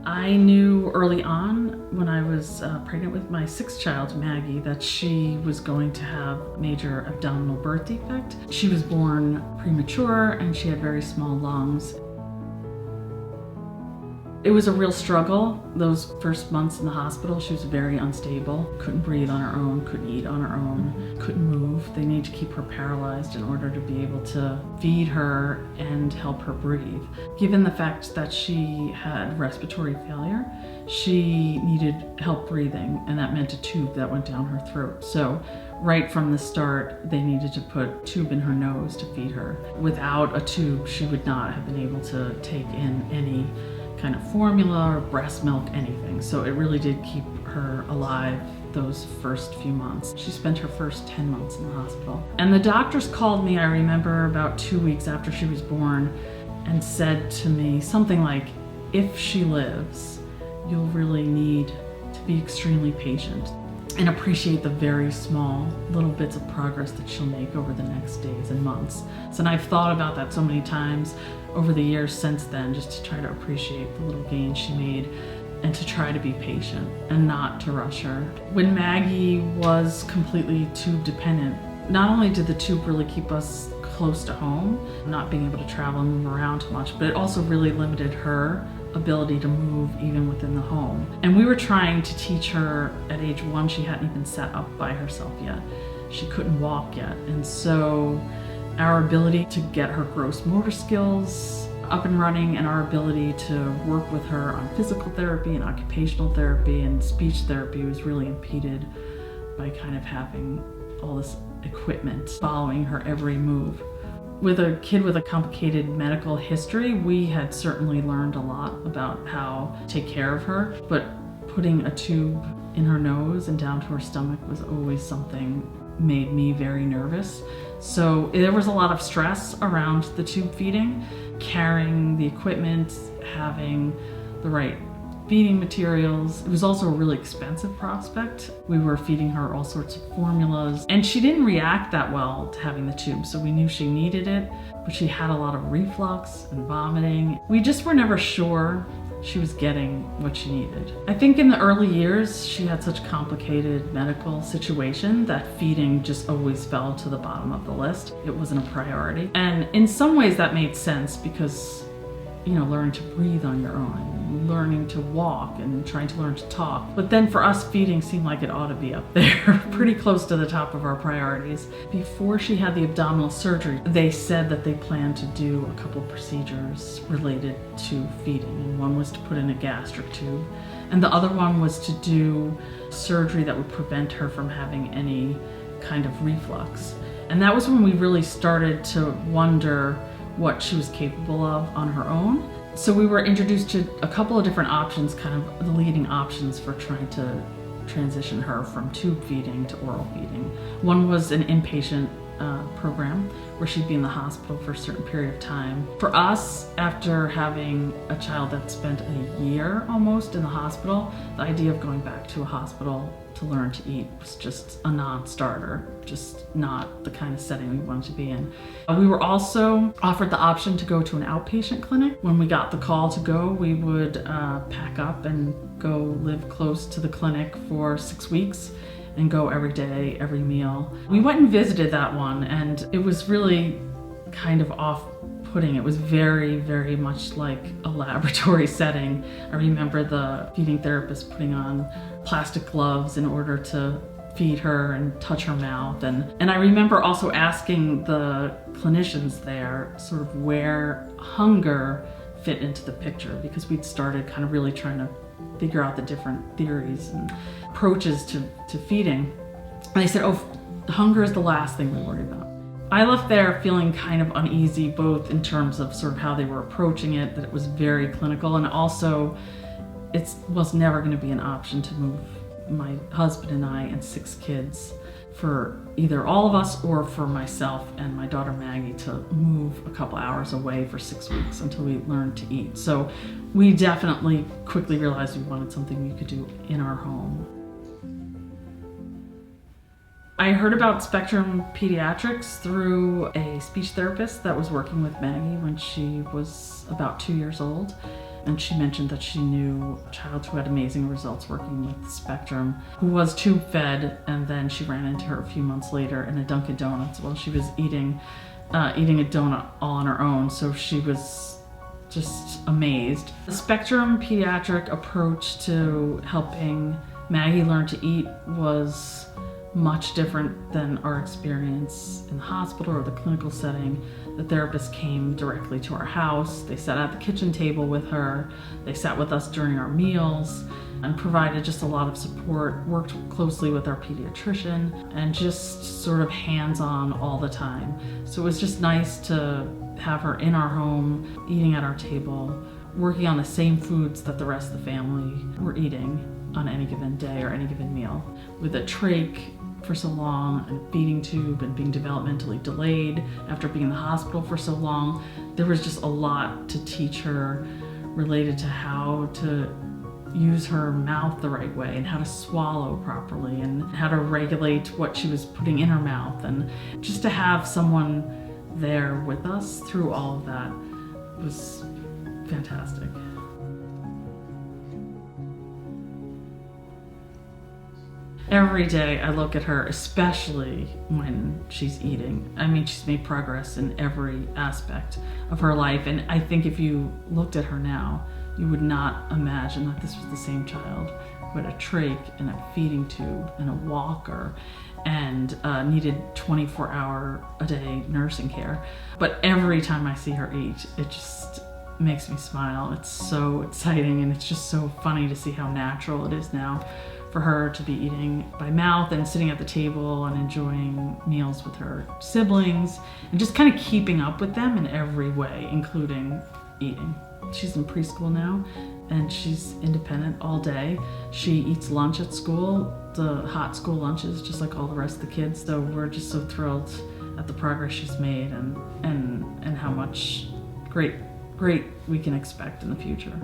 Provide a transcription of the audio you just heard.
I knew early on when I was pregnant with my sixth child, Maggie, that she was going to have major abdominal birth defect. She was born premature and she had very small lungs. It was a real struggle. Those first months in the hospital, she was very unstable, couldn't breathe on her own, couldn't eat on her own, couldn't move. They need to keep her paralyzed in order to be able to feed her and help her breathe. Given the fact that she had respiratory failure, she needed help breathing, and that meant a tube that went down her throat. So right from the start, they needed to put a tube in her nose to feed her. Without a tube, she would not have been able to take in any kind of formula or breast milk, anything. So it really did keep her alive those first few months. She spent her first 10 months in the hospital. And the doctors called me, I remember, about 2 weeks after she was born and said to me something like, if she lives, you'll really need to be extremely patient and appreciate the very small little bits of progress that she'll make over the next days and months. So, and I've thought about that so many times over the years since then, just to try to appreciate the little gains she made and to try to be patient and not to rush her. When Maggie was completely tube dependent, not only did the tube really keep us close to home, not being able to travel and move around too much, but it also really limited her ability to move even within the home. And we were trying to teach her at age 1, she hadn't even sat up by herself yet. She couldn't walk yet. And so our ability to get her gross motor skills up and running and our ability to work with her on physical therapy and occupational therapy and speech therapy was really impeded by kind of having all this equipment following her every move. With a kid with a complicated medical history, we had certainly learned a lot about how to take care of her, but putting a tube in her nose and down to her stomach was always something made me very nervous. So there was a lot of stress around the tube feeding, carrying the equipment, having the right feeding materials. It was also a really expensive prospect. We were feeding her all sorts of formulas, and she didn't react that well to having the tube, so we knew she needed it, but she had a lot of reflux and vomiting. We just were never sure she was getting what she needed. I think in the early years, she had such a complicated medical situation that feeding just always fell to the bottom of the list. It wasn't a priority. And in some ways that made sense because, you know, learning to breathe on your own, learning to walk and trying to learn to talk. But then for us, feeding seemed like it ought to be up there, pretty close to the top of our priorities. Before she had the abdominal surgery, they said that they planned to do a couple procedures related to feeding. And one was to put in a gastric tube, and the other one was to do surgery that would prevent her from having any kind of reflux. And that was when we really started to wonder what she was capable of on her own. So we were introduced to a couple of different options, kind of the leading options for trying to transition her from tube feeding to oral feeding. One was an inpatient program where she'd be in the hospital for a certain period of time. For us, after having a child that spent a year almost in the hospital, the idea of going back to a hospital to learn to eat was just a non-starter, just not the kind of setting we wanted to be in. We were also offered the option to go to an outpatient clinic. When we got the call to go, we would pack up and go live close to the clinic for 6 weeks and go every day, every meal. We went and visited that one, and it was really kind of off-putting. It was very, very much like a laboratory setting. I remember the feeding therapist putting on plastic gloves in order to feed her and touch her mouth. And I remember also asking the clinicians there sort of where hunger fit into the picture, because we'd started kind of really trying to figure out the different theories and approaches to feeding. And they said, oh, hunger is the last thing we worry about. I left there feeling kind of uneasy, both in terms of sort of how they were approaching it, that it was very clinical, and also it was never going to be an option to move my husband and I and 6 kids, for either all of us or for myself and my daughter Maggie, to move a couple hours away for 6 weeks until we learned to eat. So we definitely quickly realized we wanted something we could do in our home. I heard about Spectrum Pediatrics through a speech therapist that was working with Maggie when she was about 2 years old. And she mentioned that she knew a child who had amazing results working with Spectrum, who was tube fed, and then she ran into her a few months later in a Dunkin' Donuts while she was eating a donut all on her own. So she was just amazed. The Spectrum Pediatric approach to helping Maggie learn to eat was much different than our experience in the hospital or the clinical setting. The therapist came directly to our house. They sat at the kitchen table with her. They sat with us during our meals and provided just a lot of support, worked closely with our pediatrician, and just sort of hands-on all the time. So it was just nice to have her in our home, eating at our table, working on the same foods that the rest of the family were eating on any given day or any given meal. With a trach for so long and a feeding tube and being developmentally delayed after being in the hospital for so long, there was just a lot to teach her related to how to use her mouth the right way and how to swallow properly and how to regulate what she was putting in her mouth. And just to have someone there with us through all of that was fantastic. Every day I look at her, especially when she's eating. I mean, she's made progress in every aspect of her life. And I think if you looked at her now, you would not imagine that this was the same child who had a trach and a feeding tube and a walker and needed 24-hour-a-day nursing care. But every time I see her eat, it just makes me smile. It's so exciting, and it's just so funny to see how natural it is now for her to be eating by mouth and sitting at the table and enjoying meals with her siblings and just kind of keeping up with them in every way, including eating. She's in preschool now and she's independent all day. She eats lunch at school, the hot school lunches, just like all the rest of the kids. So we're just so thrilled at the progress she's made and how much great we can expect in the future.